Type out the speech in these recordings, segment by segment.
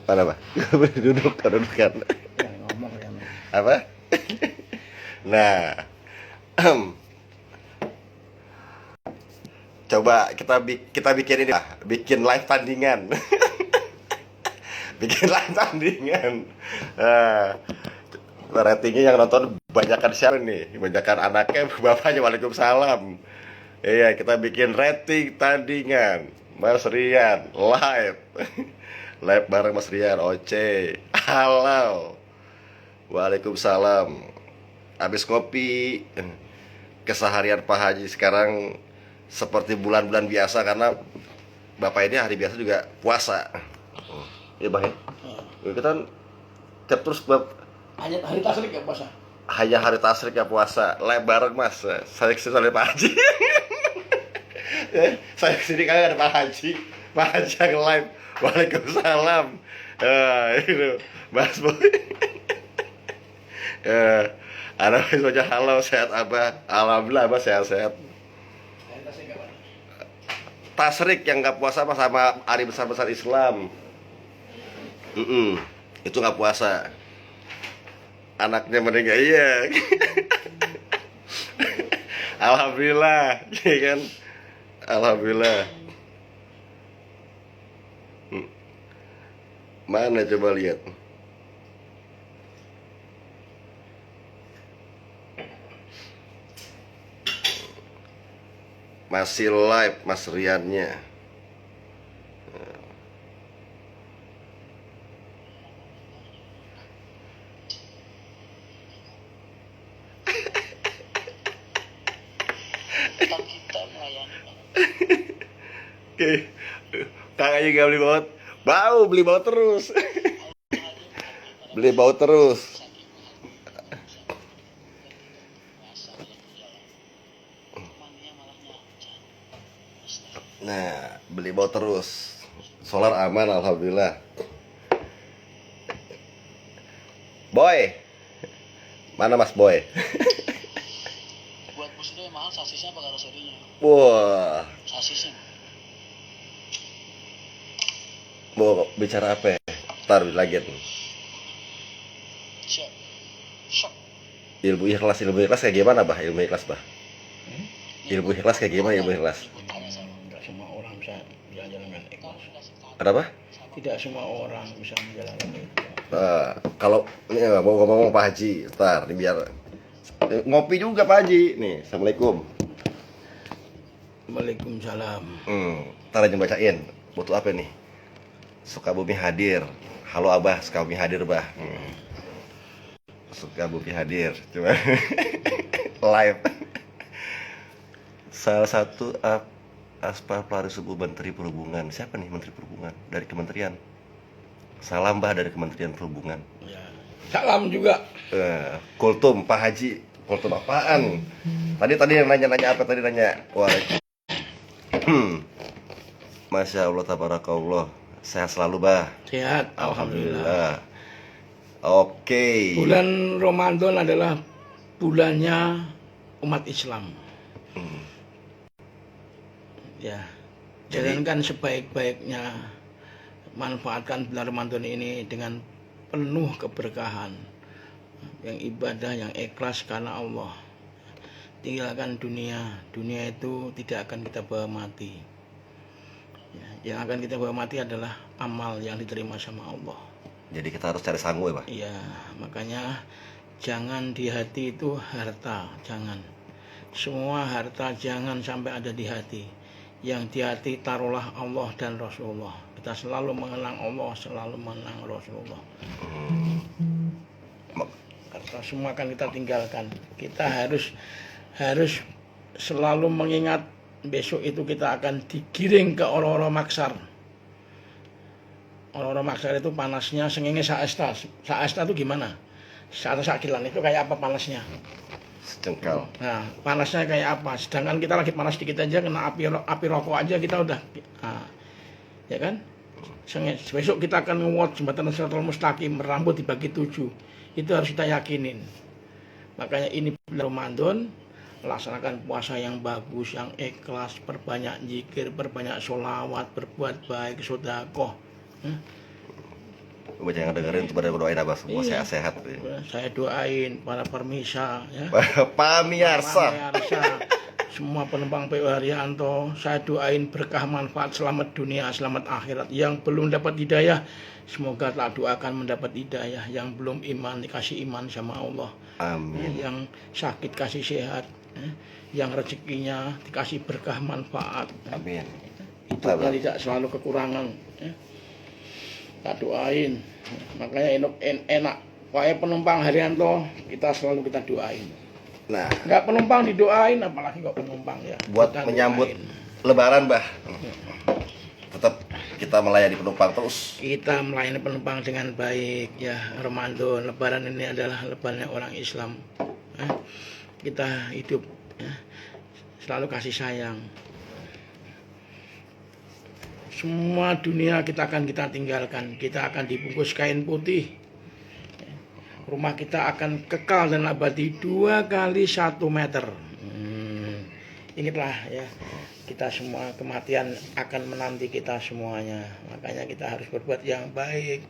Mana Pak? Duduk kan. Yang ngomong ya. Apa? Nah, coba kita bikin ini, Pak. Bikin live tandingan. Bikin live tandingan. Nah, ratingnya yang nonton banyakkan siapa nih? Banyakkan anaknya, bapaknya. Waalaikumsalam. Iya, kita bikin rating tandingan. Mas Rian live. Live bareng Mas Rian. Oce. Halo. Waalaikumsalam. Habis kopi. Keseharian Pak Haji sekarang seperti bulan-bulan biasa karena Bapak ini hari biasa juga puasa. Iya, Bang. Kita tiap terus Hanya hari tasrik ya puasa. hanya hari tasrik ya puasa. Live bareng Mas. Saya kesini oleh Pak Haji. Saya kesini kagak ada Pak Haji. Pak Haji yang live. Waalaikumsalam. Itu Mas Boy. Ada saja halo, sehat Abah. Alhamdulillah Abah sehat-sehat. Hari tasrik apa? Tasrik yang nggak puasa apa sama hari besar-besar Islam. Itu nggak puasa. Anaknya meninggal, iya. Alhamdulillah, ya kan? Alhamdulillah. Mana coba lihat? Masih live Mas Riannya. Kita melayani. Oke, kakaknya gak beli baut. Beli baut terus. Beli baut terus. Nah, beli baut terus. Solar aman, alhamdulillah. Boy, mana Mas Boy? Buat bus itu yang mahal sasisnya apa karoserinya? Wah, Sasisnya. mau bicara apa ya? Ntar lagi nih. Siap. Shock. Ilmu ikhlas kayak gimana bah? Ilmu ikhlas bah? Ilmu ikhlas kayak gimana ilmu ikhlas? Tidak semua orang bisa menjalankan ikhlas. Kenapa? Tidak semua orang bisa menjalankan ikhlas. Kalau ini mau ngomong Pak Haji, ntar ini biar ngopi juga Pak Haji. Nih, assalamualaikum. Waalaikumsalam. Ntar aja bacain. Butuh apa nih? Sukabumi hadir. Halo Abah, Sukabumi hadir bah. Sukabumi hadir. Coba live. Salah satu aspal pelari subuh Menteri Perhubungan. Siapa nih Menteri Perhubungan? Dari Kementerian. Salam bah dari Kementerian Perhubungan. Ya. Salam juga. Kultum Pak Haji. Kultum apaan? Tadi yang nanya apa tadi nanya? Masya Allah tabarakallah. Sehat selalu bah. Sehat, alhamdulillah. Oke. Bulan Ramadan adalah bulannya umat Islam. Ya, jalankan sebaik-baiknya, manfaatkan bulan Ramadan ini dengan penuh keberkahan, yang ibadah, yang ikhlas karena Allah. Tinggalkan dunia itu tidak akan kita bawa mati. Ya, yang akan kita bawa mati adalah amal yang diterima sama Allah. Jadi kita harus cari sanggup ya Pak? Iya, makanya jangan di hati itu harta, jangan. Semua harta jangan sampai ada di hati. Yang di hati taruhlah Allah dan Rasulullah. Kita selalu mengenang Allah, selalu mengenang Rasulullah. Harta semua akan kita tinggalkan. Kita harus selalu mengingat besok itu kita akan digiring ke Ora-Ora Maksar. Ora-Ora Maksar itu panasnya sengenge saesta. Saesta itu gimana? Saat sakilan itu kayak apa panasnya? Secengkal. Nah, panasnya kayak apa? Sedangkan kita lagi panas dikit aja kena api rokok aja kita udah, ya kan? Besok kita akan nge-watch jembatan Shiratal Mustaqim, rambut dibagi 7. Itu harus kita yakinin. Makanya ini bulan Ramadan, laksanakan puasa yang bagus, yang ikhlas, perbanyak zikir, perbanyak sholawat, berbuat baik, sedekah. Banyak yang dengerin tuh pada doain abah semua Iya. sehat-sehat. Saya doain para permisa ya. Pamirsa. Pemirsa, semua penumpang PO Haryanto, saya doain berkah manfaat selamat dunia, selamat akhirat. Yang belum dapat hidayah, semoga tak doakan mendapat hidayah. Yang belum iman, dikasih iman sama Allah. Amin. Yang sakit kasih sehat, yang rezekinya dikasih berkah manfaat. Amin. Hidupnya tidak selalu kekurangan. Tak doain. Makanya enak. Pokoknya penumpang Haryanto, kita selalu kita doain. Nah, Nggak penumpang didoain, apalagi kok penumpang ya. buat Kita menyambut doain. Lebaran, Bah. Tetap kita melayani penumpang terus. Kita melayani penumpang dengan baik ya. Ramadan, Lebaran ini adalah lebarannya orang Islam. Kita hidup ya, selalu kasih sayang. Semua dunia kita tinggalkan. Kita akan dibungkus kain putih. Rumah kita akan kekal dan abadi 2 kali 1 meter. Ingatlah ya, kita semua kematian akan menanti kita semuanya. Makanya kita harus berbuat yang baik,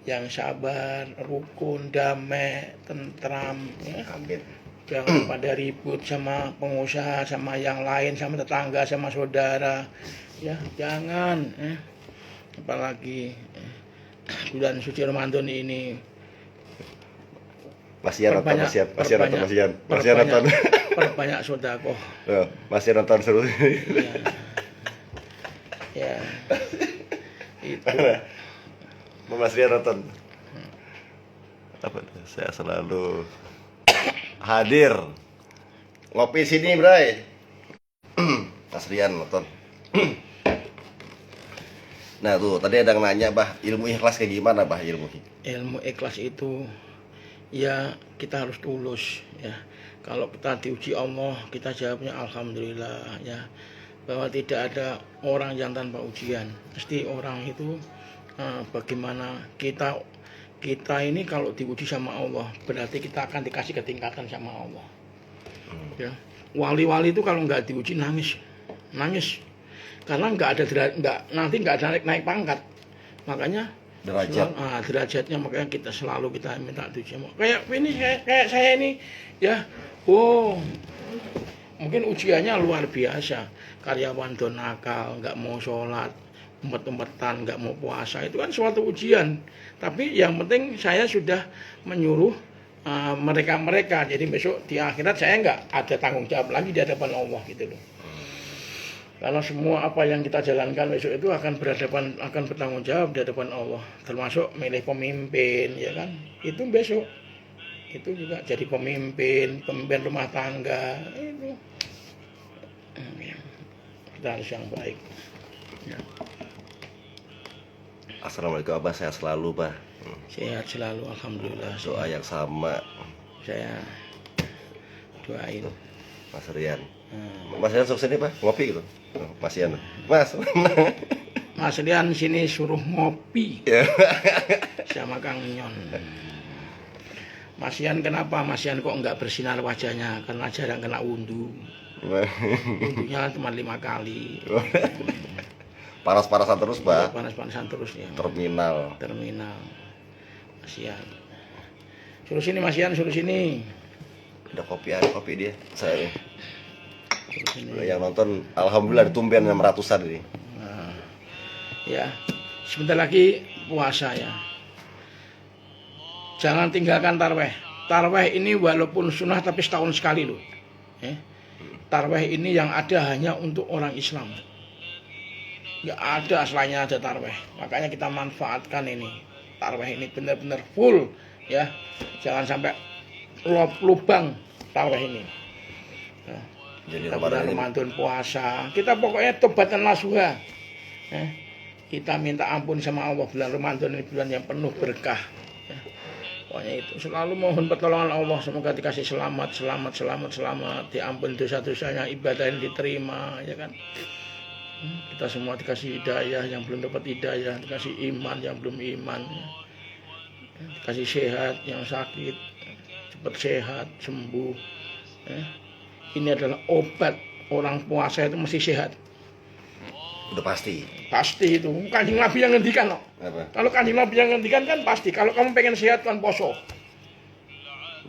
yang sabar, rukun, damai, tentram. Ya. Amin. Jangan pada ribut sama pengusaha, sama yang lain, sama tetangga, sama saudara. Ya, jangan. Apalagi bulan suci Ramadan ini. Masih nonton. Perbanyak sedekah. Masih nonton seru. Ya. Itu. Masih nonton. Apa? Saya selalu hadir. Ngopi sini, Bray. Mas Rian nonton. Nah tuh tadi ada yang nanya, Bah, ilmu ikhlas kayak gimana, Bah, ilmu Ikhlas itu ya kita harus tulus ya. Kalau kita diuji Allah, kita jawabnya alhamdulillah ya. Bahwa tidak ada orang yang tanpa ujian. Pasti orang itu bagaimana kita ini kalau diuji sama Allah, berarti kita akan dikasih ketingkatan sama Allah. Ya. Wali-wali itu kalau nggak diuji nangis. Karena nanti nggak ada naik pangkat. Makanya derajatnya, makanya kita selalu kita minta uji. Kayak saya ini ya. Mungkin ujiannya luar biasa. Karyawan nakal, nggak mau sholat, umpet-umpetan, nggak mau puasa, itu kan suatu ujian. Tapi yang penting saya sudah menyuruh mereka. Jadi besok di akhirat saya nggak ada tanggung jawab lagi di hadapan Allah gitu loh. Karena semua apa yang kita jalankan besok itu akan bertanggung jawab di hadapan Allah. Termasuk milih pemimpin, ya kan? Itu besok. Itu juga jadi pemimpin rumah tangga. Itu kita harus yang baik. Ya. Assalamualaikum, Abah, sehat selalu, Bah. Sehat selalu, alhamdulillah. Doa yang sama. Saya doain. Mas Rian. Mas Rian sukses nih, Pak, ngopi gitu. Mas Rian. Mas Rian sini suruh ngopi. Sama Kang Nyon. Mas Rian kenapa? Mas Rian kok enggak bersinar wajahnya? Karena jarang kena wudhu. Wudhunya cuma 5 kali. Panas-panasan terus, Pak. Panas-panasan terus ya. Terminal. Mas Rian. Suruh sini Mas Rian, suruh sini. Ada kopi dia. Saya yang nonton alhamdulillah ditumben 600-an ini. Nah, ya, sebentar lagi puasa ya. Jangan tinggalkan taraweh. Taraweh ini walaupun sunnah tapi setahun sekali loh. Taraweh ini yang ada hanya untuk orang Islam. Nggak ada selainnya ada taraweh. Makanya kita manfaatkan ini. Taraweh ini benar-benar full ya. Jangan sampai lubang taraweh ini. Nah, jadi Ramadan puasa, kita pokoknya tobatan nasuha. Kita minta ampun sama Allah. Bulan Ramadan ini bulan yang penuh berkah. Pokoknya itu selalu mohon pertolongan Allah, semoga dikasih selamat, diampun dosa-dosanya, ibadah yang diterima, ya kan. Kita semua dikasih hidayah, yang belum dapat hidayah dikasih iman, yang belum iman, dikasih sehat, yang sakit cepat sehat, sembuh. Ini adalah obat orang puasa itu mesti sehat. Udah pasti. Pasti itu. Kanjeng Nabi yang ngendikan loh. Apa? Kalau Kanjeng Nabi yang ngendikan kan pasti. Kalau kamu pengen sehat kan poso.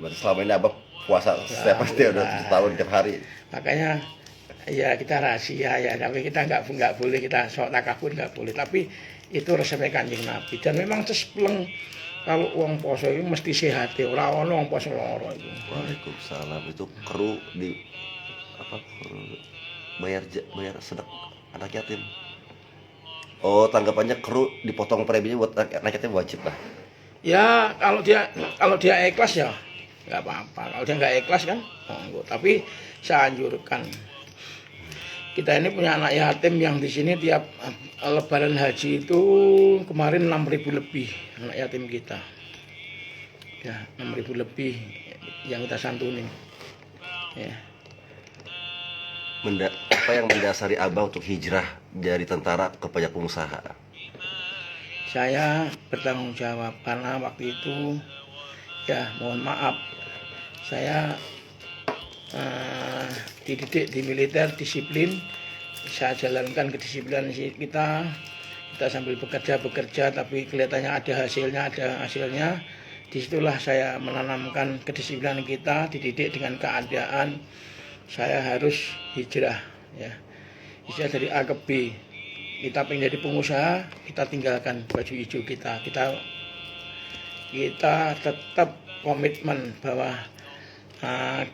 Berarti selama ini abah puasa setiap pasti udah 7 tahun tiap hari. Makanya ya kita rahasia ya, tapi kita nggak boleh kita sok takabur, nggak boleh. Tapi itu resepnya Kanjeng Nabi. Dan memang cespleng kalau uang poso itu mesti sehat ya. Orang uang poso loro itu. Waalaikumsalam. Itu kru di apa? Kru bayar sedek anak yatim. Oh, tanggapannya kru dipotong preminya buat anak yatim wajib lah. Ya kalau dia ikhlas ya nggak apa-apa. Kalau dia nggak ikhlas kan monggo. Tapi saya anjurkan, kita ini punya anak yatim yang di sini tiap Lebaran haji itu kemarin 6.000 lebih anak yatim kita. Ya 6.000 lebih yang kita santuni. Ya. Apa yang mendasari abah untuk hijrah dari tentara ke banyak pengusaha? Saya bertanggung jawab karena waktu itu ya mohon maaf saya dididik di militer disiplin, saya jalankan kedisiplinan kita sambil bekerja tapi kelihatannya ada hasilnya. Disitulah saya menanamkan kedisiplinan kita, dididik dengan keadaan saya harus hijrah ya. Hijrah dari A ke B. Kita pengen jadi pengusaha, kita tinggalkan baju hijau kita tetap komitmen bahwa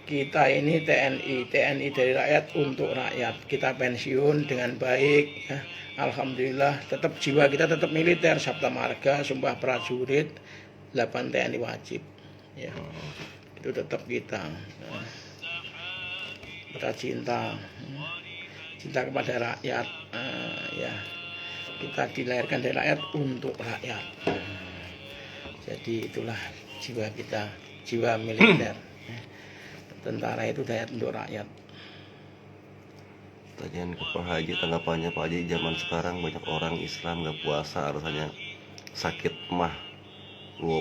kita ini TNI dari rakyat untuk rakyat. Kita pensiun dengan baik ya. Alhamdulillah tetap jiwa kita tetap militer, Sabta Marga, Sumpah Prajurit, 8 TNI wajib ya. Itu tetap kita cinta kepada rakyat ya. Kita dilahirkan dari rakyat untuk rakyat. Jadi itulah jiwa kita, jiwa militer. Tentara itu rakyat untuk rakyat. Tanyain ke Pak Haji, tanggapannya Pak Haji, zaman sekarang banyak orang Islam nggak puasa, alasannya sakit mah.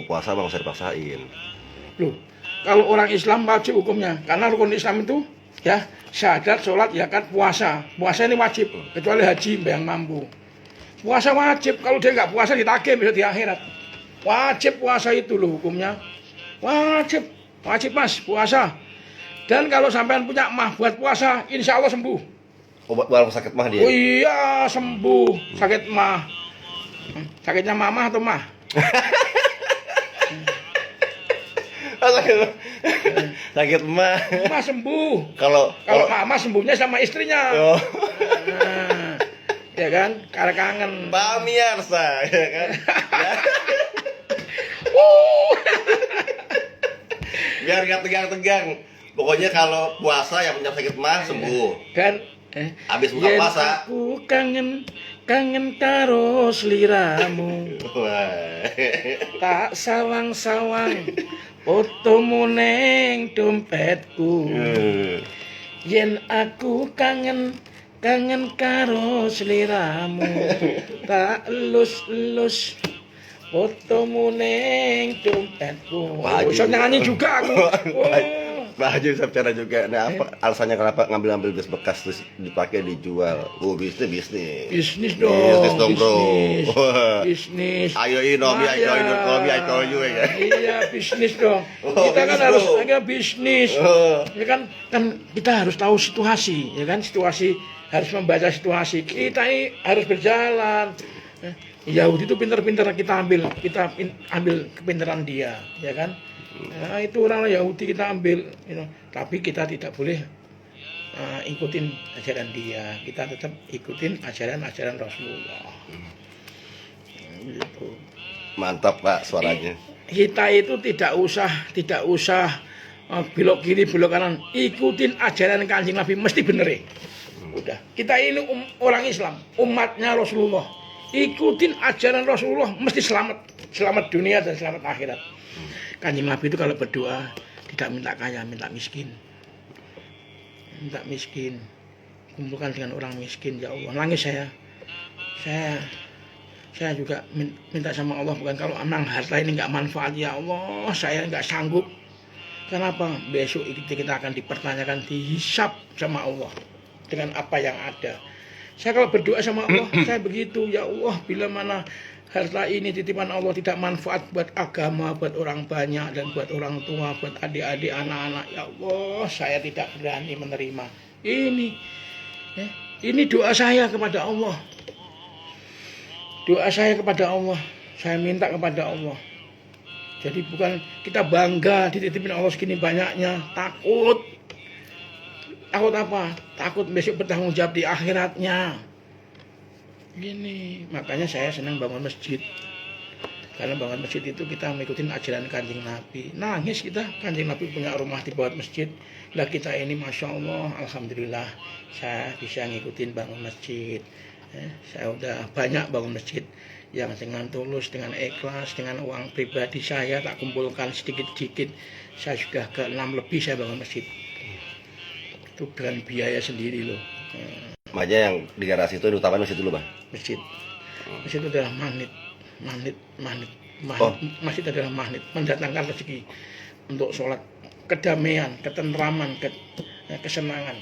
Puasa bang usah dipaksain. Loh, kalau orang Islam wajib hukumnya, karena rukun Islam itu ya syahadat, sholat, zakat, puasa. Puasa ini wajib, kecuali haji yang mampu. Puasa wajib, kalau dia nggak puasa ditagih bisa di akhirat. Wajib puasa itu loh hukumnya. Wajib mas puasa. Dan kalau sampean punya mah buat puasa, insya Allah sembuh. Obat barang sakit mah dia. Oh iya sembuh sakit mah. Sakitnya mama atau mah? Sakit mah. Mah sembuh. Kalau mama sembuhnya sama istrinya. Oh. Nah, ya kan, karena kangen. Pamirsa, ya kan. Biar nggak tegang-tegang. Pokoknya kalau puasa yang punya sakit mah sembuh. Kan habis buka puasa. Aku kangen karo sliramu. Tak sawang-sawang fotomu neng dompetku. Yen aku kangen karo sliramu. Tak elus fotomu neng dompetku. Bisa nyanyi juga aku. Pak Haji bisa bicara juga. Nah, apa alasannya kenapa ngambil bekas terus dipakai dijual? Oh, bisnis dong. Bisnis dong, bro. Bisnis. Ayo Nomi, I call you ya. Iya, bisnis dong. Kita kan harus agak bisnis. Ya kan kita harus tahu situasi, ya kan? Situasi harus membaca situasi. Kita ini harus berjalan. Yahudi itu pintar-pintar kita ambil kepintaran dia, ya kan? Nah, itu orang Yahudi kita ambil, tapi kita tidak boleh ikutin ajaran dia. Kita tetap ikutin ajaran Rasulullah. Gitu. Mantap Pak suaranya. Kita itu tidak usah belok kiri belok kanan. Ikutin ajaran Kanjeng Nabi mesti bener. Udah. Kita ini orang Islam, umatnya Rasulullah. Ikutin ajaran Rasulullah mesti selamat dunia dan selamat akhirat. Kanjeng Nabi itu kalau berdoa tidak minta kaya, minta miskin. Kumpulkan dengan orang miskin, ya Allah. Nangis saya juga minta sama Allah, bukan kalau emang harta ini nggak manfaat, ya Allah, saya nggak sanggup. Kenapa? Besok kita akan dipertanyakan, dihisap sama Allah dengan apa yang ada. Saya kalau berdoa sama Allah, saya begitu, ya Allah, bila mana harta ini titipan Allah tidak manfaat buat agama, buat orang banyak dan buat orang tua, buat adik-adik, anak-anak, ya Allah, saya tidak berani menerima. Ini doa saya kepada Allah. Doa saya kepada Allah. Saya minta kepada Allah. Jadi bukan kita bangga dititipin Allah segini banyaknya, takut. Takut apa? Takut besok bertanggung jawab di akhiratnya. Ini makanya saya senang bangun masjid. Karena bangun masjid itu kita mengikuti ajaran Kanjeng Nabi. Nangis kita, Kanjeng Nabi punya rumah di bawah masjid. Lah kita ini Masya Allah, Alhamdulillah saya bisa ngikutin bangun masjid. Saya udah banyak bangun masjid yang dengan tulus, dengan ikhlas, dengan uang pribadi saya tak kumpulkan sedikit-sedikit. Saya sudah ke 6 lebih saya bangun masjid. Itu dengan biaya sendiri loh. Makanya yang di garasi itu utama masjid dulu, Bang. Masjid itu adalah magnet. Oh. Masjid adalah magnet, mendatangkan rezeki untuk sholat, kedamaian, ketentraman, kesenangan.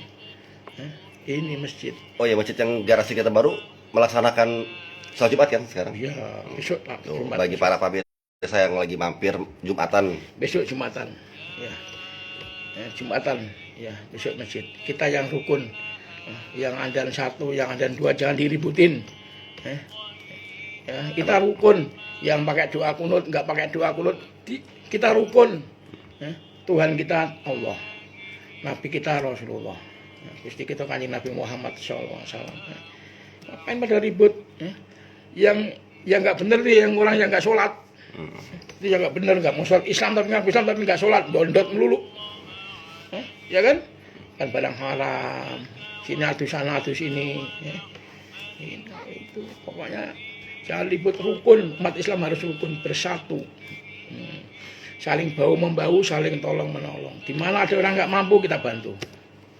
Ini masjid. Oh ya, masjid yang garasi kita baru melaksanakan sholat Jumat kan sekarang? Ya, besok lah. Tuh, bagi para pemirsa yang lagi mampir Jumatan. Besok Jumatan. Ya. Jumatan. Ya, besok masjid. Kita yang rukun. Yang adzan 1, yang adzan 2 jangan diributin. Ya, kita rukun. Yang pakai doa kunut, enggak pakai doa kunut, kita rukun. Tuhan kita Allah. Nabi kita Rasulullah. Gusti kita Kanjeng Nabi Muhammad sallallahu alaihi wasallam. Ngapain pada ribut? Yang enggak bener nih, yang orang yang enggak sholat. Itu yang enggak bener, enggak mau sholat Islam tapi enggak sholat, dondot melulu. Ya kan? Kan barang haram. Sini adus sana adus ini. Itu pokoknya jangan ribut, rukun. Umat Islam harus rukun, bersatu. Saling bahu membahu, saling tolong menolong. Di mana ada orang nggak mampu kita bantu.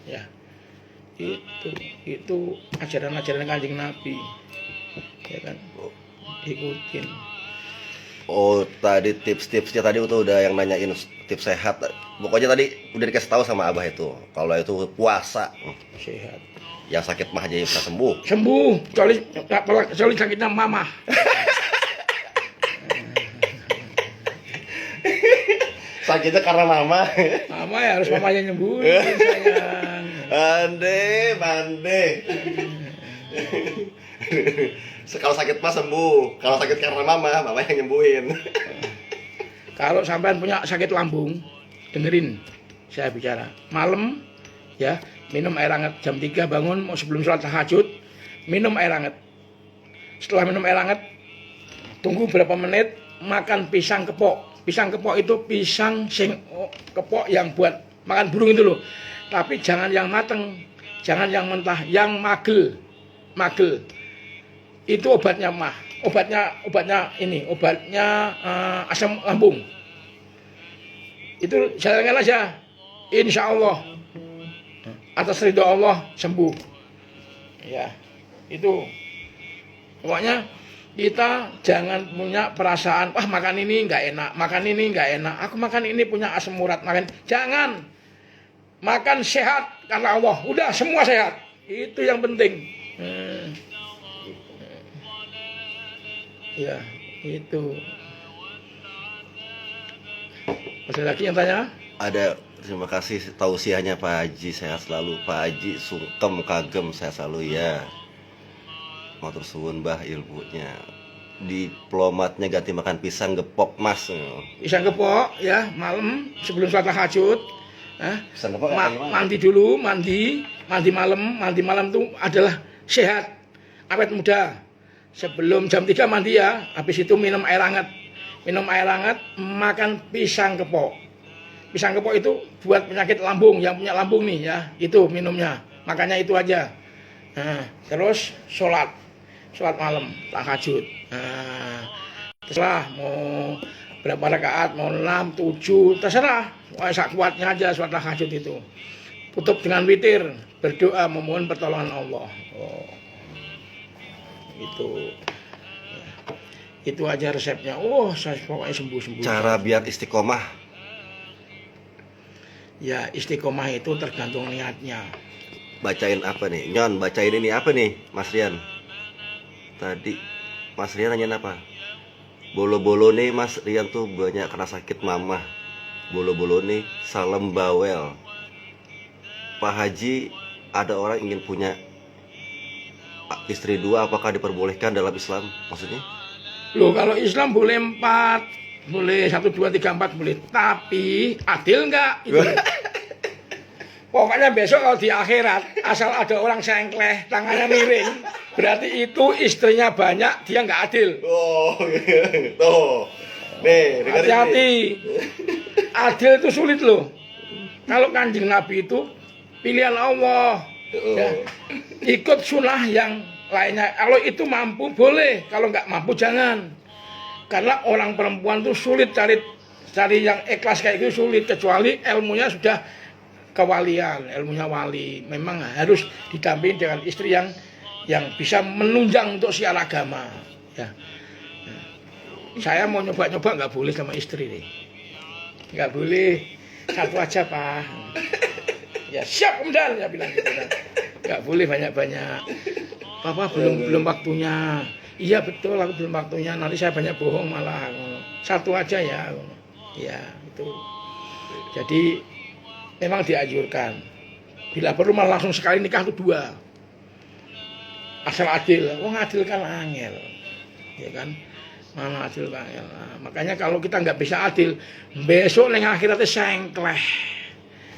Ya, itu ajaran-ajaran Kanjeng Nabi. Ya kan, ikutin. Oh, tadi tips-tipsnya tadi itu udah yang nanyain tips sehat. Pokoknya tadi udah dikasih tahu sama Abah itu. Kalau itu puasa, Sehat. yang sakit mah aja bisa sembuh. Sembuh, kecuali sakitnya mama. Sakitnya karena mama. Mama ya harus mamanya nyembuhin, sayang. Mande. Kalau sakit mah sembuh. Kalau sakit karena mama yang nyembuhin. Kalau sampean punya sakit lambung, dengerin saya bicara. Malam ya, minum air hangat jam 3 bangun mau sebelum sholat tahajud, minum air hangat. Setelah minum air hangat, tunggu berapa menit, makan pisang kepok. Pisang kepok itu pisang kepok yang buat makan burung itu loh. Tapi jangan yang mateng, jangan yang mentah, yang magel. Magel. Itu obatnya mah. Obatnya ini, obatnya asam lambung. Itu jalankan aja. Insya Allah atas ridho Allah sembuh. Ya, itu pokoknya kita jangan punya perasaan wah makan ini nggak enak, makan ini nggak enak. Aku makan ini punya asam urat, makan. Jangan. Makan sehat karena Allah. Udah semua sehat. Itu yang penting. Ya, itu. Ada lagi yang tanya? Ada. Terima kasih tausiahnya Pak Haji, sehat selalu. Pak Haji sungkem kagem sehat selalu ya. Matur suwun Mbah ilmunya. Diplomatnya ganti makan pisang gepok Mas. Pisang gepok ya, malam sebelum sholat tahajud. Pisang gepok mandi dulu, mandi malam itu adalah sehat, awet muda. Sebelum jam 3 mandi ya, habis itu minum air hangat. Minum air hangat, makan pisang kepok. Pisang kepok itu buat penyakit lambung, yang punya lambung nih ya, itu minumnya. Makanya itu aja. Terus sholat malam, tahajud. Terserah mau berapa rakaat, mau 6, 7, terserah. Sak kuatnya aja sholat tahajud itu. Tutup dengan witir, berdoa memohon pertolongan Allah. Itu aja resepnya. Saya pokoknya sembuh. Cara biar istiqomah. Ya istiqomah itu tergantung niatnya. bacain apa nih? Nyon, bacain ini apa nih, Mas Rian? Tadi Mas Rian nanya apa? Bolo-bolo nih Mas Rian tuh banyak kena sakit mamah. Bolo-bolo nih salam bawel. Pak Haji, ada orang ingin punya istri dua, apakah diperbolehkan dalam Islam? Maksudnya? Loh, kalau Islam boleh 4, boleh 1, 2, 3, 4 boleh, tapi adil enggak? Itu. Pokoknya besok kalau di akhirat asal ada orang sengkleh tangannya miring, berarti itu istrinya banyak, dia nggak adil. Oh, tuh. Nih, dengerin Hati-hati. nih. Adil itu sulit loh. Kalau Kanjeng Nabi itu pilihan Allah. Ya. Ikut sunnah yang lainnya. Kalau itu mampu boleh, kalau nggak mampu jangan. Karena orang perempuan itu sulit cari yang ikhlas kayak gitu sulit, kecuali ilmunya sudah kewalian, ilmunya wali. Memang harus didampingi dengan istri yang bisa menunjang untuk siar agama. Ya. Saya mau nyoba-nyoba nggak boleh sama istri nih. Nggak boleh, satu aja Pak. Ya siap kemudian saya bilang gitu kan. Nggak boleh banyak-banyak. Papa belum waktunya. Iya betul, aku belum waktunya. Nanti saya banyak bohong malah. Satu aja ya. Ya itu. Jadi memang dianjurkan. Bila perlu malah langsung sekali nikah itu 2. Asal adil. Wong adil kan angel. Ya kan? Mana adil kan angel. Nah, makanya kalau kita nggak bisa adil, besok neng akhiratnya sengkleh.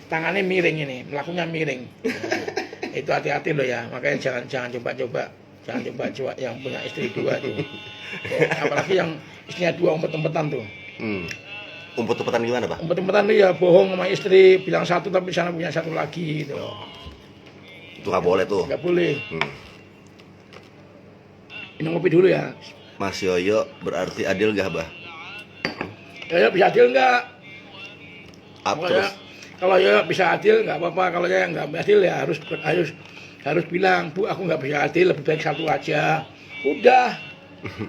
Tangannya miring ini, melakukannya miring. Nah, itu hati-hati loh ya. Makanya jangan coba-coba. Jangan coba-coba yang punya istri 2 tuh. Apalagi yang istrinya 2 umpet-umpetan tuh. Umpet-umpetan gimana, Pak? Umpet-umpetan tuh ya bohong sama istri, bilang 1 tapi sana punya 1 lagi gitu. Itu nggak boleh tuh. Nggak boleh. Ini ngopi dulu ya. Mas Yoyo berarti adil gak, Bah? Ya bisa adil nggak? Terus Kalau ya bisa adil nggak apa-apa. Kalau ya nggak adil ya harus bilang, Bu, aku nggak bisa adil, lebih baik 1 aja. Udah.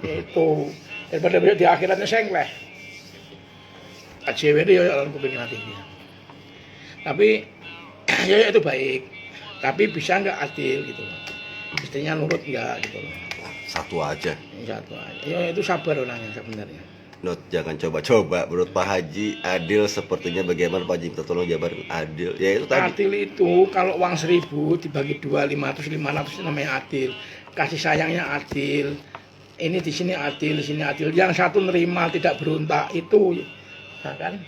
Itu daripada besok di akhiratnya sengkleh. AJW itu ya orang kuping nanti. Tapi ya itu baik. Tapi bisa nggak adil gitu. Istrinya nurut nggak gitu. 1 aja. 1 aja. Ya itu sabar orangnya sebenarnya. Not, jangan coba-coba. Menurut Pak Haji, adil sepertinya bagaimana Pak Haji? Kita tolong jabarin adil. Ya itu tadi. Adil itu kalau uang 1.000 dibagi 2, 500 itu namanya adil. Kasih sayangnya adil. Ini di sini adil, di sini adil. Yang satu nerima tidak berontak itu, nah kan?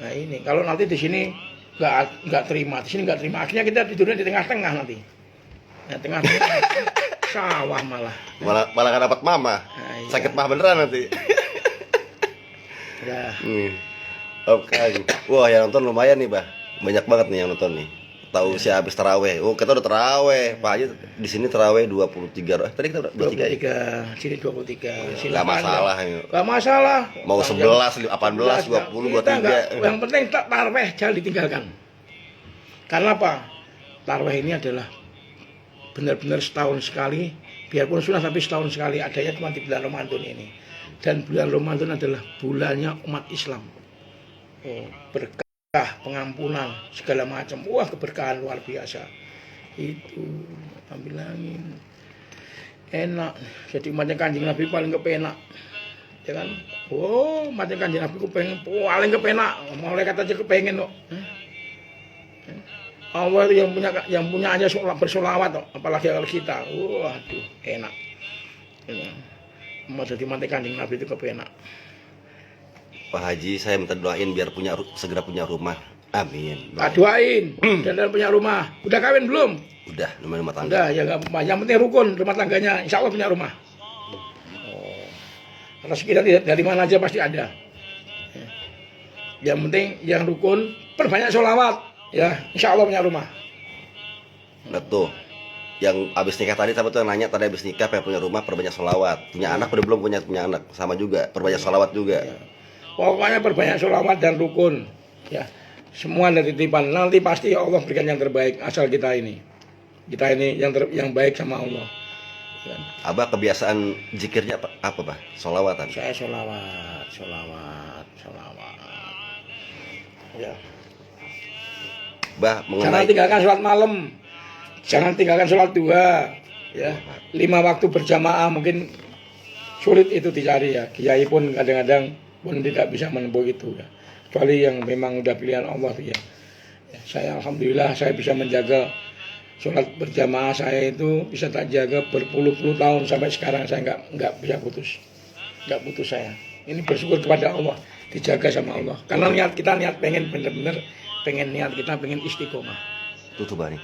Nah ini kalau nanti di sini nggak terima, di sini nggak terima. Akhirnya kita tidurnya di tengah-tengah nanti. Nah, tengah-tengah sawah Malah nggak dapat mama. Nah, iya. Sakit mah beneran nanti. Ya. Oke. Wah, yang nonton lumayan nih, Bah. Banyak banget nih yang nonton nih. Tahu sih habis taraweh. Oh, kita udah taraweh. Pak Haji di sini taraweh 23. Tadi kita udah 23. 23, sini 23. Enggak masalah. Enggak masalah. Mau 11, 18, 20, 23. Yang penting taraweh jangan ditinggalkan. Karena apa? Taraweh ini adalah benar-benar setahun sekali, biarpun sunnah tapi setahun sekali, adanya cuma di bulan Ramadan ini. Dan bulan Ramadan adalah bulannya umat Islam. Berkah, pengampunan, segala macam. Wah, keberkahan luar biasa. Itu ambilangin. Enak. Jadi umatnya Kanjeng Nabi paling kepenak. Ya kan? Oh, umatnya Kanjeng Nabi paling kepenak. Malaikat aja kepengen kok. Allah itu yang punya aja bersolawat, apalagi kalau kita. Waduh, enak. Mau jadi mantek Kanjeng Nabi itu kepenak. Pak Haji, saya minta doain biar segera punya rumah. Amin. Doain dan punya rumah. Udah kawin belum? Udah, rumah tangga. Udah, ya nggak apa-apa. Yang penting rukun rumah tangganya. Insya Allah punya rumah. Rezeki dari mana aja pasti ada. Yang penting yang rukun, perbanyak sholawat. Ya, insya Allah punya rumah. Nah tuh, yang abis nikah tadi, sama tuh yang nanya tadi abis nikah pengen punya rumah, perbanyak sholawat. Punya anak udah belum punya anak, sama juga, perbanyak sholawat juga. Ya. Pokoknya perbanyak sholawat dan rukun. Ya, semua dari titipan. Nanti pasti Allah berikan yang terbaik. Asal kita ini yang baik sama Allah. Ya. Abah kebiasaan zikirnya apa Pak? Sholawatan. Saya sholawat. Ya. Bah, Jangan tinggalkan sholat malam. Jangan tinggalkan sholat duha, ya. 5 waktu berjamaah mungkin sulit itu dicari ya. Kiai pun kadang-kadang pun tidak bisa menempuh itu ya. Kecuali yang memang udah pilihan Allah ya. Ya, saya alhamdulillah saya bisa menjaga sholat berjamaah, saya itu bisa tak jaga berpuluh-puluh tahun sampai sekarang saya nggak bisa putus, nggak putus saya. Ini bersyukur kepada Allah, dijaga sama Allah. Karena niat pengen bener-bener, pengen istiqomah. Tutup Bani.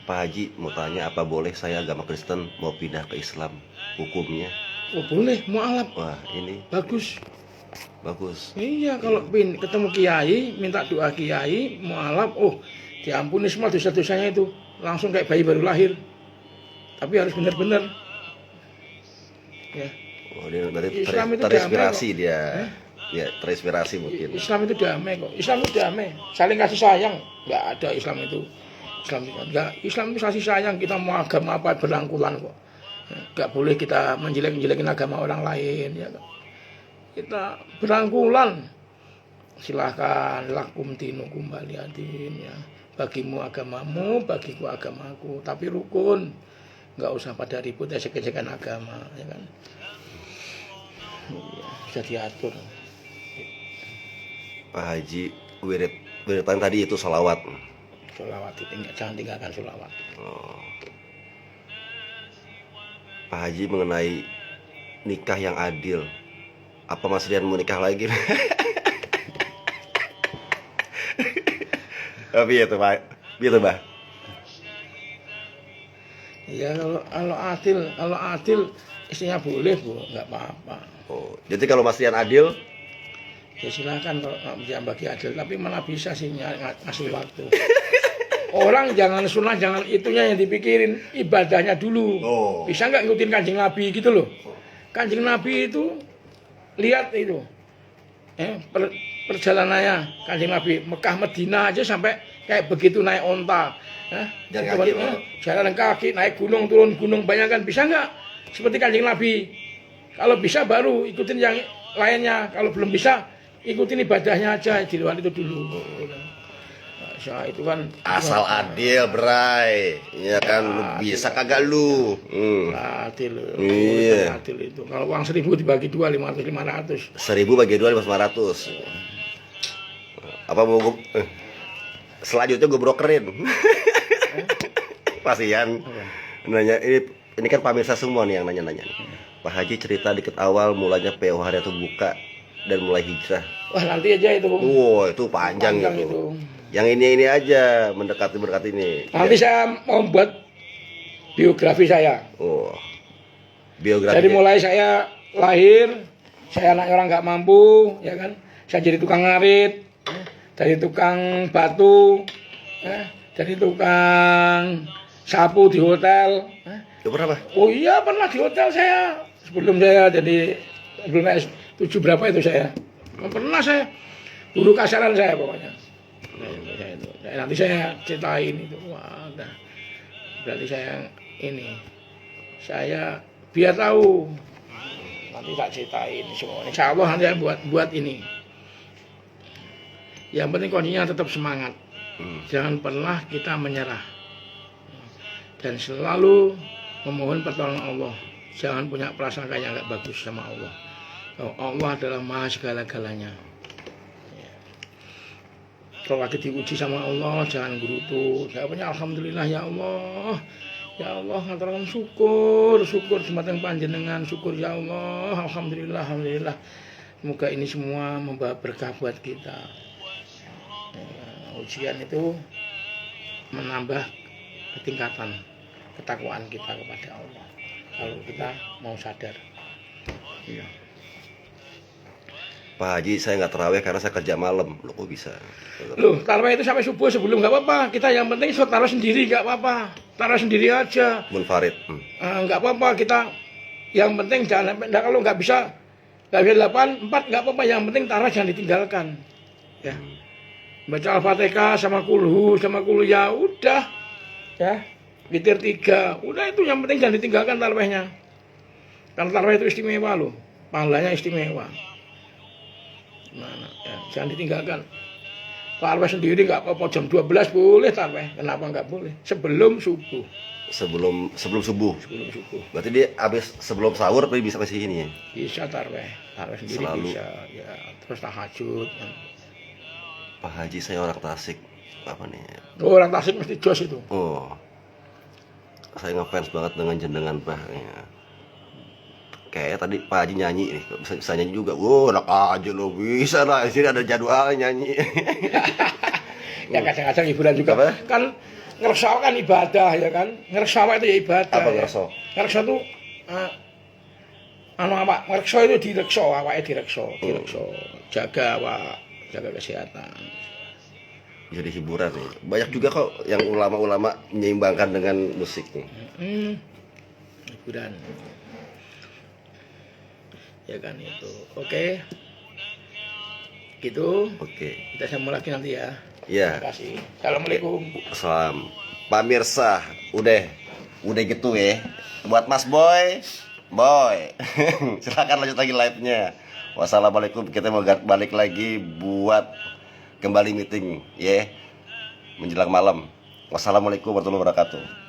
Pak Haji mau tanya, apa boleh saya agama Kristen mau pindah ke Islam? Hukumnya? Oh boleh, mualaf. Wah ini Bagus. Iya, kalau ketemu kiai, minta doa kiai, mualaf, oh diampuni semua dosa-dosanya itu. Langsung kayak bayi baru lahir. Tapi harus benar-benar. Ya. Oh, dia berarti Islam itu terinspirasi damai dia. Ya, terinspirasi mungkin. Islam itu damai kok. Islam itu damai. Saling kasih sayang. Enggak ada Islam itu. Islam itu kasih sayang. Kita mau agama apa berangkulan kok. Enggak boleh kita menjelek-jelekin agama orang lain ya. Kita berangkulan. Silahkan lakum dinukum waliyadin ya. Bagimu agamamu, bagiku agamaku. Tapi rukun. Enggak usah pada ribut esek-esekan agama ya kan. Bisa diatur. Pak Haji, wiridan tadi itu sholawat. Sholawat jangan tinggalkan sholawat. Oh. Pak Haji mengenai nikah yang adil, apa Mas Rian mau nikah lagi? Tapi itu Pak, gitu Pak. Ya kalau adil istrinya boleh bu, nggak apa-apa. Oh, jadi kalau Mas Rian adil, Ya silakan kalau nggak bisa bagi adil, tapi mana bisa sih ngasih waktu. Orang jangan sunnah, jangan itunya yang dipikirin, ibadahnya dulu. Oh. Bisa nggak ngikutin Kanjeng Nabi gitu loh. Kanjeng Nabi itu lihat itu, perjalanannya Kanjeng Nabi Mekah Medina aja sampai kayak begitu naik onta. Jalan kaki, naik gunung, turun gunung, bayangkan bisa nggak seperti Kanjeng Nabi? Kalau bisa baru ikutin yang lainnya, kalau belum bisa ikutin ibadahnya aja di luar itu dulu. Nah, itu kan asal adil, Bray. Iya kan, lu bisa kagak lu? Adil. Iya. Adil itu. Kalau uang 1.000 dibagi 2, 500. 1.000 bagi 2, 500. Apa mau gue selanjutnya gue brokerin? Kasihan. Nanya ini kan pemirsa semua nih yang nanya-nanya nih. Pak Haji cerita dikit awal mulanya PO Hariatul buka dan mulai hijrah. Wah nanti aja itu. Wow itu panjang itu. Yang ini aja mendekati ini. Nanti ya. Saya mau buat biografi saya. Oh, biografi. Jadi mulai saya lahir, saya anaknya orang nggak mampu, ya kan. Saya jadi tukang ngarit, dari tukang batu, dari tukang sapu di hotel. Itu pernah Pak? Oh iya pernah di hotel saya. Sebelum S7 berapa itu saya. Pernah saya. Guru kasaran saya pokoknya. Nanti saya ceritain itu. Wah, berarti saya saya biar tahu. Nanti tak ceritain semua. Insya Allah nanti saya buat ini. Yang penting kondisinya tetap semangat. Jangan pernah kita menyerah. Dan selalu memohon pertolongan Allah. Jangan punya prasangka yang gak bagus sama Allah. Allah adalah maha segala-galanya. Kalau lagi diuji sama Allah, jangan gerutu. Jawabnya alhamdulillah ya Allah. Ya Allah, ngaturaken syukur semateng panjenengan, syukur ya Allah. Alhamdulillah. Semoga ini semua membawa berkah buat kita. Ujian itu menambah ketingkatan ketakwaan kita kepada Allah. Kalau kita mau sadar. Iya. Pak Haji, saya nggak terawih karena saya kerja malam. Loh, kok bisa? Loh, tarawih itu sampai subuh sebelum nggak apa-apa. Kita yang penting taruh sendiri nggak apa-apa. Taruh sendiri aja. Munfarid. Nggak apa-apa kita. Yang penting jangan sampai. Nah, kalau nggak bisa 8, 4 nggak apa-apa. Yang penting taruh jangan ditinggalkan. Ya. Baca Al-Fatihah sama kulhu sama ya udah. Ya. Witir 3. Udah itu yang penting jangan ditinggalkan tarawihnya. Karena tarawih itu istimewa loh. Pahalanya istimewa. Nah, ya, jangan ditinggalkan. Tarawih sendiri nggak apa-apa, jam 12 boleh tarawih. Kenapa nggak boleh? Sebelum subuh. Sebelum subuh. Sebelum subuh. Berarti dia habis sebelum sahur tapi bisa masih ini ya. Bisa tarawih. Tarawih sendiri Selalu. bisa. Ya, terus tahajud. Pak Haji saya orang Tasik. Apa nih? Oh, orang Tasik mesti jos itu. Oh. Saya ngefans banget dengan jenengan Pak. Ya. Kayak tadi Pak Haji nyanyi nih, bisa nyanyi juga. Wow, enak aja lo, bisa lah. Di sini ada jadwal nyanyi. Ya kadang-kadang hiburan juga. Apa? Kan ngereksa kan ibadah ya kan. Ngereksa itu ya ibadah. Apa ya. ngereksa? Ngereksa itu awak ngereksa itu direksa, awake direksa. Jaga awak, jaga kesehatan. Jadi hiburan nih. Banyak juga kok yang ulama-ulama menyeimbangkan dengan musik nih. Hiburan. Ya kan itu. Oke. Gitu. Oke. Kita sambung lagi nanti ya. Ya. Terima kasih. Assalamualaikum. Salam. Pemirsa, udah gitu ya. Buat Mas Boy, silakan lanjut lagi live-nya. Wassalamualaikum. Kita mau balik lagi buat kembali meeting, ya. Menjelang malam. Wassalamualaikum warahmatullahi wabarakatuh.